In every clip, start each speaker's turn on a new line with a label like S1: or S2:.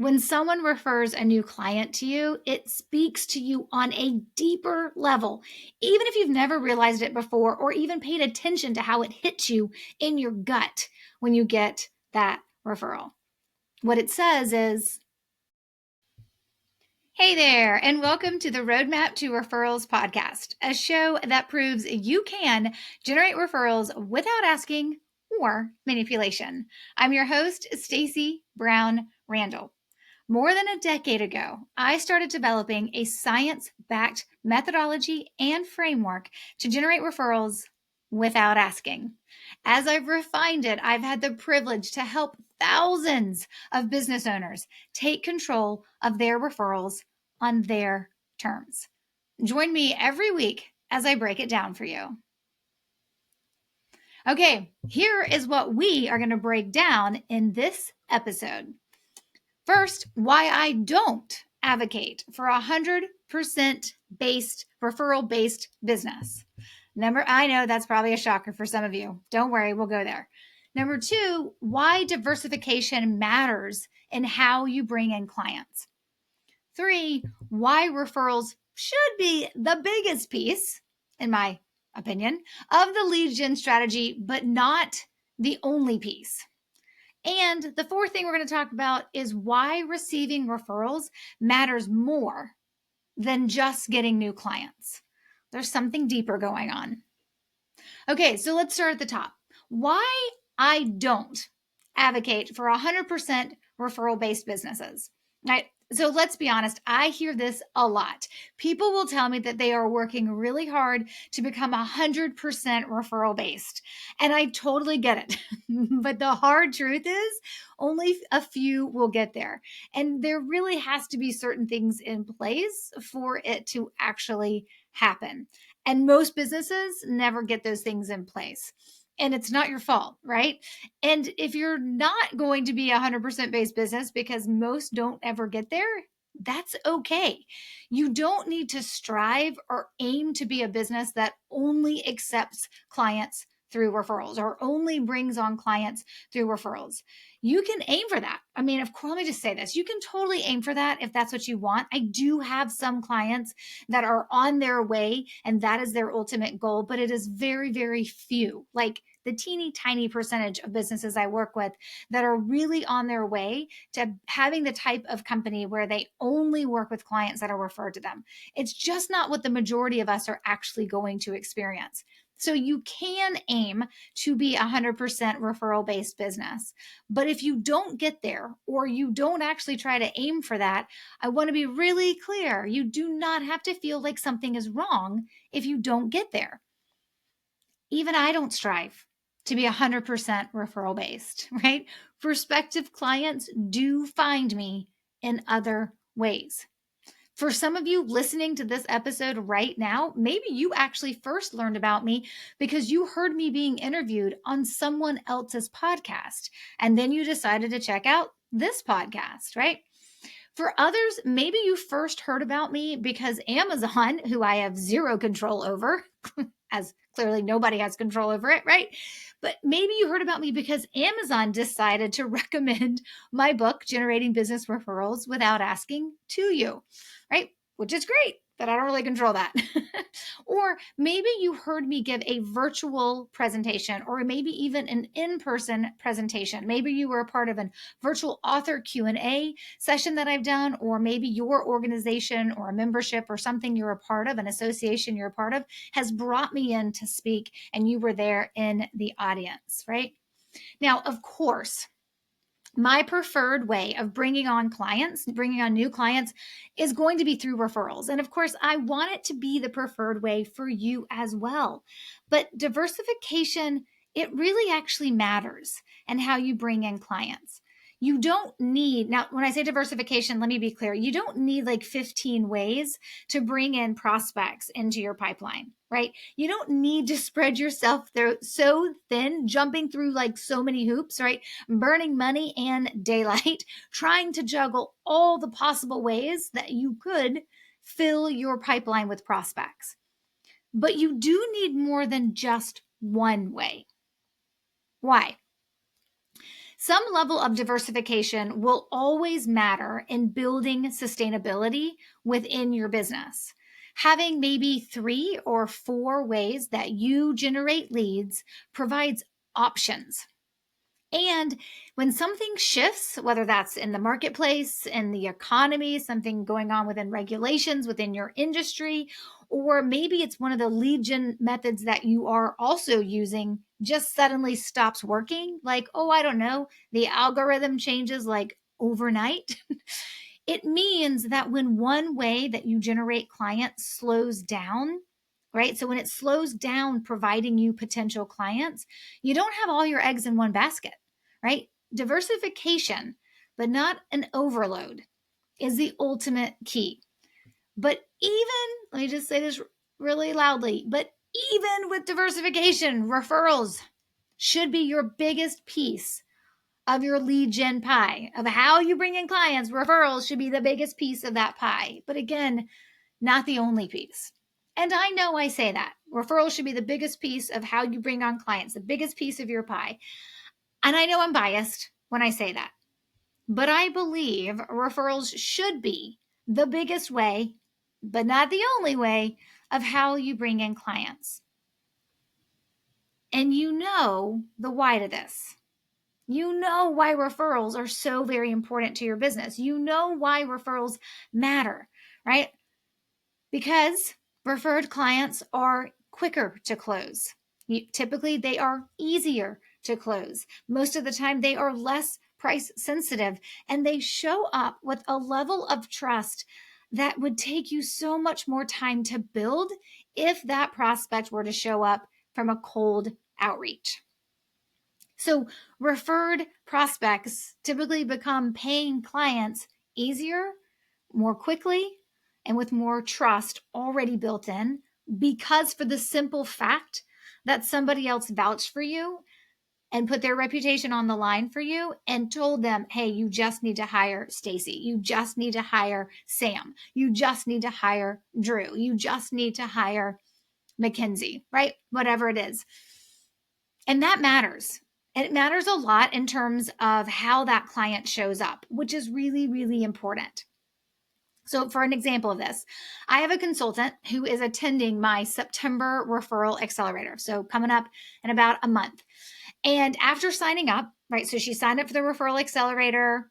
S1: When someone refers a new client to you, it speaks to you on a deeper level, even if you've never realized it before or even paid attention to how it hits you in your gut when you get that referral. What it says is, hey there, and welcome to the Roadmap to Referrals podcast, a show that proves you can generate referrals without asking or manipulation. I'm your host, Stacey Brown Randall. More than a decade ago, I started developing a science-backed methodology and framework to generate referrals without asking. As I've refined it, I've had the privilege to help thousands of business owners take control of their referrals on their terms. Join me every week as I break it down for you. Okay, here is what we are going to break down in this episode. First, why I don't advocate for 100% referral-based business. I know that's probably a shocker for some of you. Don't worry, we'll go there. Number two, why diversification matters in how you bring in clients. Three, why referrals should be the biggest piece, in my opinion, of the lead gen strategy, but not the only piece. And the fourth thing we're going to talk about is why receiving referrals matters more than just getting new clients. There's something deeper going on. Okay, so let's start at the top. Why I don't advocate for 100% referral-based businesses. Right? So let's be honest, I hear this a lot. People will tell me that they are working really hard to become 100% referral based. And I totally get it. But the hard truth is only a few will get there. And there really has to be certain things in place for it to actually happen. And most businesses never get those things in place. And it's not your fault, right? And if you're not going to be a 100% based business because most don't ever get there, that's okay. You don't need to strive or aim to be a business that only accepts clients through referrals or only brings on clients through referrals. You can aim for that. I mean, of course, let me just say this. You can totally aim for that if that's what you want. I do have some clients that are on their way and that is their ultimate goal, but it is very, very few, like the teeny tiny percentage of businesses I work with that are really on their way to having the type of company where they only work with clients that are referred to them. It's just not what the majority of us are actually going to experience. So you can aim to be 100% referral-based business. But if you don't get there or you don't actually try to aim for that, I want to be really clear. You do not have to feel like something is wrong if you don't get there. Even I don't strive to be 100% referral-based, right? Prospective clients do find me in other ways. For some of you listening to this episode right now, maybe you actually first learned about me because you heard me being interviewed on someone else's podcast, and then you decided to check out this podcast, right? For others, maybe you first heard about me because Amazon, who I have zero control over, as clearly nobody has control over it, right? But maybe you heard about me because Amazon decided to recommend my book, Generating Business Referrals Without Asking, to you, right? Which is great, but I don't really control that. Or maybe you heard me give a virtual presentation or maybe even an in-person presentation. Maybe you were a part of a virtual author Q&A session that I've done, or maybe your organization or a membership or something you're a part of, an association you're a part of, has brought me in to speak and you were there in the audience, right? Now, of course, my preferred way of bringing on new clients is going to be through referrals. And of course, I want it to be the preferred way for you as well. But diversification, it really actually matters and how you bring in clients. You don't need, now when I say diversification, let me be clear, you don't need like 15 ways to bring in prospects into your pipeline, right? You don't need to spread yourself so thin, jumping through like so many hoops, right? Burning money and daylight, trying to juggle all the possible ways that you could fill your pipeline with prospects. But you do need more than just one way. Why? Some level of diversification will always matter in building sustainability within your business. Having maybe 3 or 4 ways that you generate leads provides options. And when something shifts, whether that's in the marketplace, in the economy, something going on within regulations within your industry, or maybe it's one of the lead gen methods that you are also using just suddenly stops working, like, oh, I don't know, the algorithm changes like overnight. It means that when one way that you generate clients slows down, right? So when it slows down providing you potential clients, you don't have all your eggs in one basket, right? Diversification, but not an overload, is the ultimate key. But even, let me just say this really loudly, but even with diversification, referrals should be your biggest piece of your lead gen pie, of how you bring in clients. Referrals should be the biggest piece of that pie. But again, not the only piece. And I know I say that. Referrals should be the biggest piece of how you bring on clients, the biggest piece of your pie. And I know I'm biased when I say that. But I believe referrals should be the biggest way, but not the only way, of how you bring in clients. And you know the why to this. You know why referrals are so very important to your business. You know why referrals matter, right? Because referred clients are quicker to close. Typically, they are easier to close. Most of the time, they are less price sensitive, and they show up with a level of trust that would take you so much more time to build if that prospect were to show up from a cold outreach. So referred prospects typically become paying clients easier, more quickly, and with more trust already built in, because for the simple fact that somebody else vouched for you and put their reputation on the line for you and told them, hey, you just need to hire Stacey. You just need to hire Sam. You just need to hire Drew. You just need to hire Mackenzie, right? Whatever it is. And that matters. And it matters a lot in terms of how that client shows up, which is really, really important. So for an example of this, I have a consultant who is attending my September referral accelerator. So coming up in about a month. And after signing up, right, so she signed up for the referral accelerator.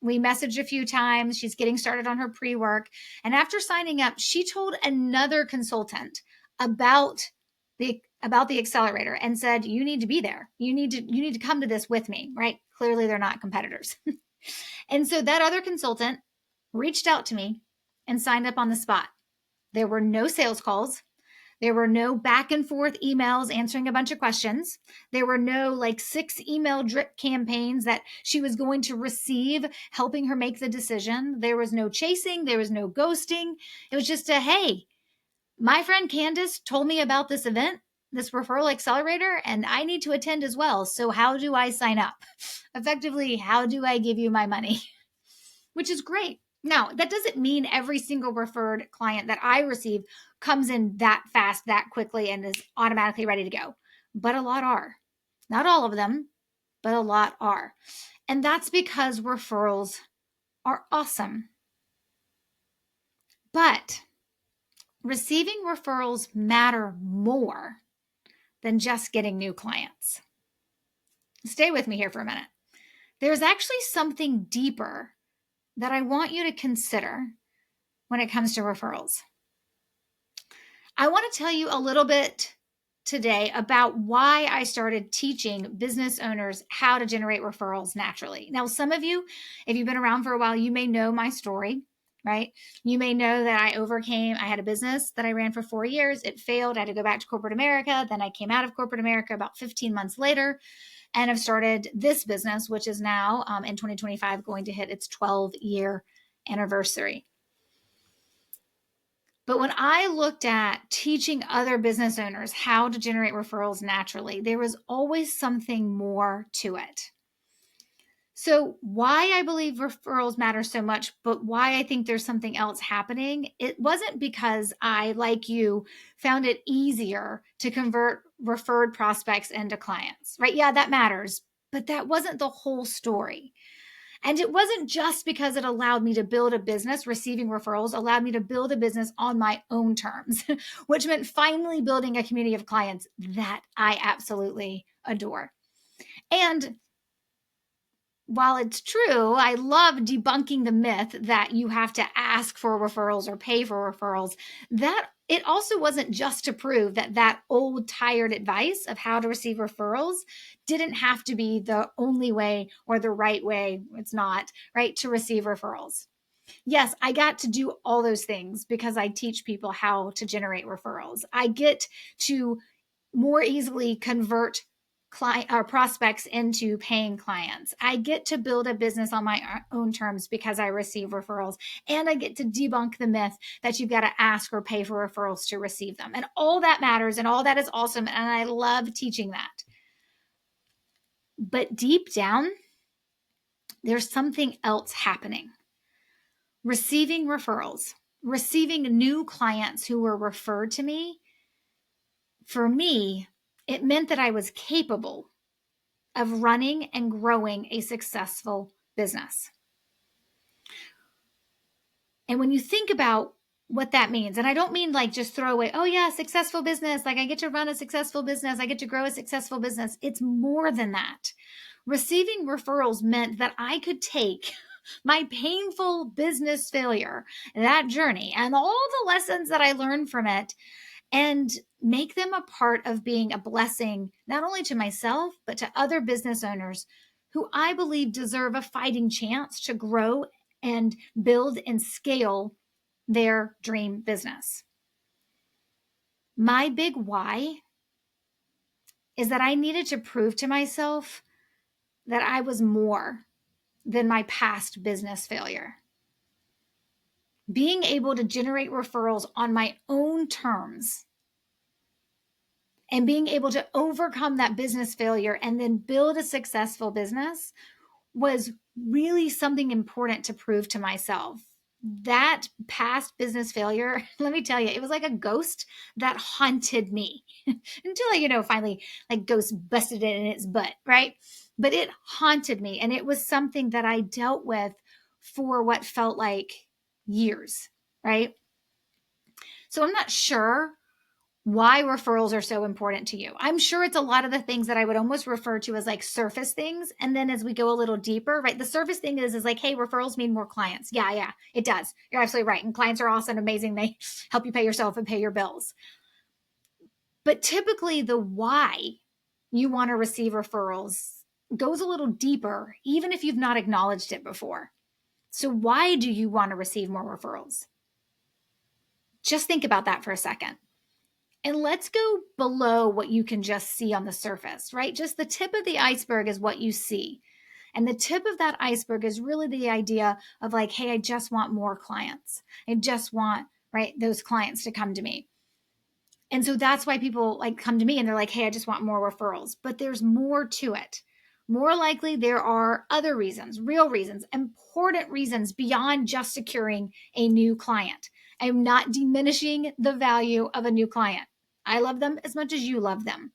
S1: We messaged a few times. She's getting started on her pre-work. And after signing up, she told another consultant about the accelerator and said, you need to be there. You need to come to this with me, right? Clearly they're not competitors. And so that other consultant reached out to me and signed up on the spot. There were no sales calls. There were no back and forth emails answering a bunch of questions. There were no 6 email drip campaigns that she was going to receive, helping her make the decision. There was no chasing. There was no ghosting. It was just hey, my friend Candace told me about this event, this referral accelerator, and I need to attend as well. So how do I sign up? Effectively, how do I give you my money? Which is great. Now, that doesn't mean every single referred client that I receive comes in that fast, that quickly, and is automatically ready to go. But a lot are. Not all of them, but a lot are. And that's because referrals are awesome. But receiving referrals matter more than just getting new clients. Stay with me here for a minute. There's actually something deeper that I want you to consider when it comes to referrals. I want to tell you a little bit today about why I started teaching business owners how to generate referrals naturally. Now, some of you, if you've been around for a while, you may know my story, right? You may know that I had a business that I ran for 4 years. It failed. I had to go back to corporate America. Then I came out of corporate America about 15 months later and have started this business, which is now in 2025 going to hit its 12-year anniversary. But when I looked at teaching other business owners how to generate referrals naturally, there was always something more to it. So why I believe referrals matter so much, but why I think there's something else happening, it wasn't because I, like you, found it easier to convert referred prospects into clients, right? Yeah, that matters. But that wasn't the whole story. And it wasn't just because it allowed me to build a business, receiving referrals allowed me to build a business on my own terms, which meant finally building a community of clients that I absolutely adore. And while it's true, I love debunking the myth that you have to ask for referrals or pay for referrals. That it also wasn't just to prove that that old tired advice of how to receive referrals didn't have to be the only way or the right way. It's not, right, to receive referrals. Yes, I got to do all those things because I teach people how to generate referrals. I get to more easily convert client or prospects into paying clients. I get to build a business on my own terms because I receive referrals, and I get to debunk the myth that you've got to ask or pay for referrals to receive them. And all that matters and all that is awesome, and I love teaching that. But deep down, there's something else happening. Receiving referrals, receiving new clients who were referred to me, for me, it meant that I was capable of running and growing a successful business. And when you think about what that means, and I don't mean like just throw away, oh yeah, successful business, like I get to run a successful business, I get to grow a successful business. It's more than that. Receiving referrals meant that I could take my painful business failure, that journey, and all the lessons that I learned from it, and make them a part of being a blessing, not only to myself, but to other business owners who I believe deserve a fighting chance to grow and build and scale their dream business. My big why is that I needed to prove to myself that I was more than my past business failure. Being able to generate referrals on my own terms and being able to overcome that business failure and then build a successful business was really something important to prove to myself. That past business failure, let me tell you, it was like a ghost that haunted me until I, finally like ghost busted it in its butt, right? But it haunted me, and it was something that I dealt with for what felt like years, right? So I'm not sure why referrals are so important to you. I'm sure it's a lot of the things that I would almost refer to as like surface things. And then as we go a little deeper, right, the surface thing is like, hey, referrals mean more clients. Yeah, it does. You're absolutely right. And clients are awesome, amazing. They help you pay yourself and pay your bills. But typically the why you want to receive referrals goes a little deeper, even if you've not acknowledged it before. So why do you want to receive more referrals? Just think about that for a second. And let's go below what you can just see on the surface, right? Just the tip of the iceberg is what you see. And the tip of that iceberg is really the idea of like, hey, I just want more clients. I just want, right, those clients to come to me. And so that's why people like come to me and they're like, hey, I just want more referrals. But there's more to it. More likely, there are other reasons, real reasons, important reasons beyond just securing a new client. I'm not diminishing the value of a new client. I love them as much as you love them.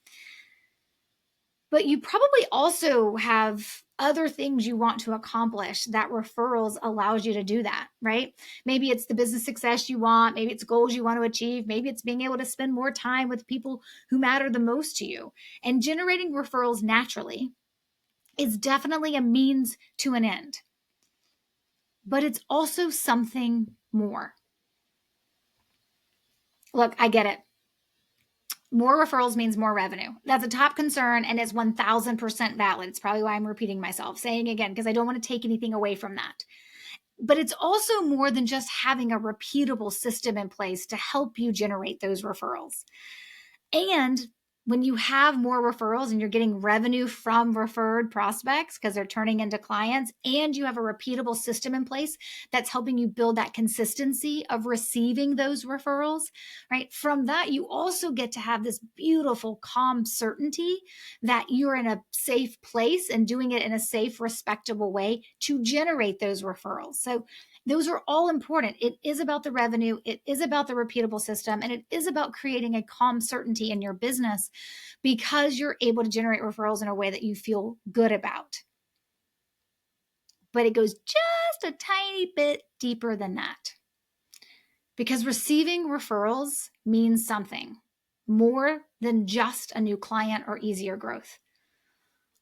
S1: But you probably also have other things you want to accomplish that referrals allows you to do that, right? Maybe it's the business success you want. Maybe it's goals you want to achieve. Maybe it's being able to spend more time with people who matter the most to you. And generating referrals naturally is definitely a means to an end. But it's also something more. Look, I get it. More referrals means more revenue. That's a top concern, and it's 1000% valid. It's probably why I'm repeating myself, saying again, because I don't want to take anything away from that. But it's also more than just having a repeatable system in place to help you generate those referrals. And when you have more referrals and you're getting revenue from referred prospects because they're turning into clients, and you have a repeatable system in place that's helping you build that consistency of receiving those referrals, right? From that, you also get to have this beautiful, calm certainty that you're in a safe place and doing it in a safe, respectable way to generate those referrals. So those are all important. It is about the revenue. It is about the repeatable system. And it is about creating a calm certainty in your business because you're able to generate referrals in a way that you feel good about. But it goes just a tiny bit deeper than that. Because receiving referrals means something more than just a new client or easier growth.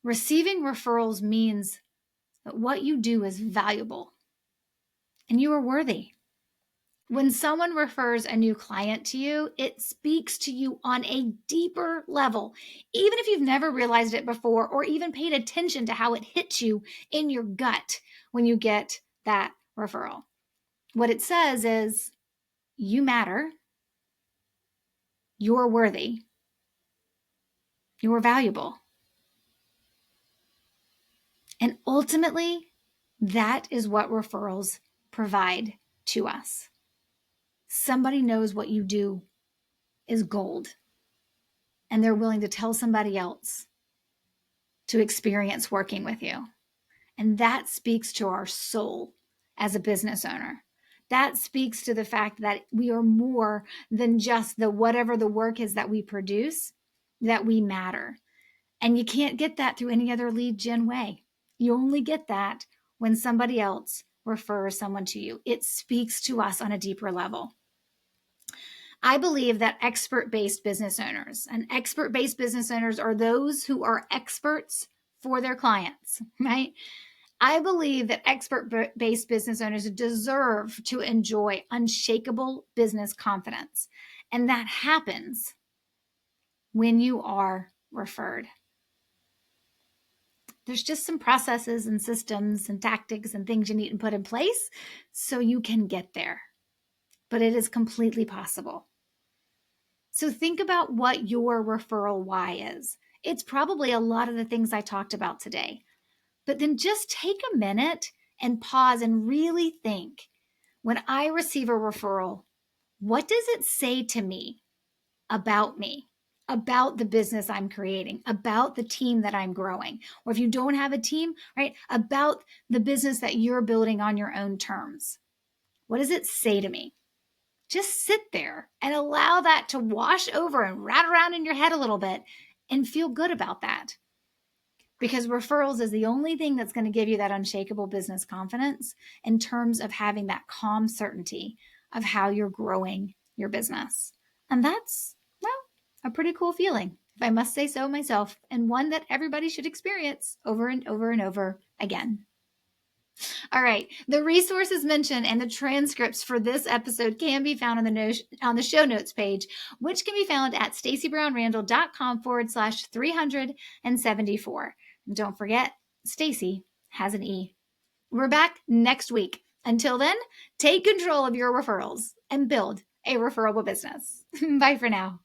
S1: Receiving referrals means that what you do is valuable and you are worthy. When someone refers a new client to you, it speaks to you on a deeper level, even if you've never realized it before or even paid attention to how it hits you in your gut when you get that referral. What it says is, you matter, you're worthy, you're valuable. And ultimately, that is what referrals provide to us. Somebody knows what you do is gold, and they're willing to tell somebody else to experience working with you. And that speaks to our soul as a business owner. That speaks to the fact that we are more than just the whatever the work is that we produce, that we matter. And you can't get that through any other lead gen way. You only get that when somebody else refers someone to you. It speaks to us on a deeper level. I believe that expert-based business owners, and expert-based business owners are those who are experts for their clients, right? I believe that expert-based business owners deserve to enjoy unshakable business confidence. And that happens when you are referred. There's just some processes and systems and tactics and things you need to put in place so you can get there. But it is completely possible. So think about what your referral why is. It's probably a lot of the things I talked about today. But then just take a minute and pause and really think, when I receive a referral, what does it say to me, about the business I'm creating, about the team that I'm growing? Or if you don't have a team, right, about the business that you're building on your own terms. What does it say to me? Just sit there and allow that to wash over and rat around in your head a little bit and feel good about that. Because referrals is the only thing that's going to give you that unshakable business confidence in terms of having that calm certainty of how you're growing your business. And that's, well, a pretty cool feeling, if I must say so myself, and one that everybody should experience over and over and over again. All right. The resources mentioned and the transcripts for this episode can be found on the show notes page, which can be found at stacybrownrandall.com/374. And don't forget, Stacey has an E. We're back next week. Until then, take control of your referrals and build a referable business. Bye for now.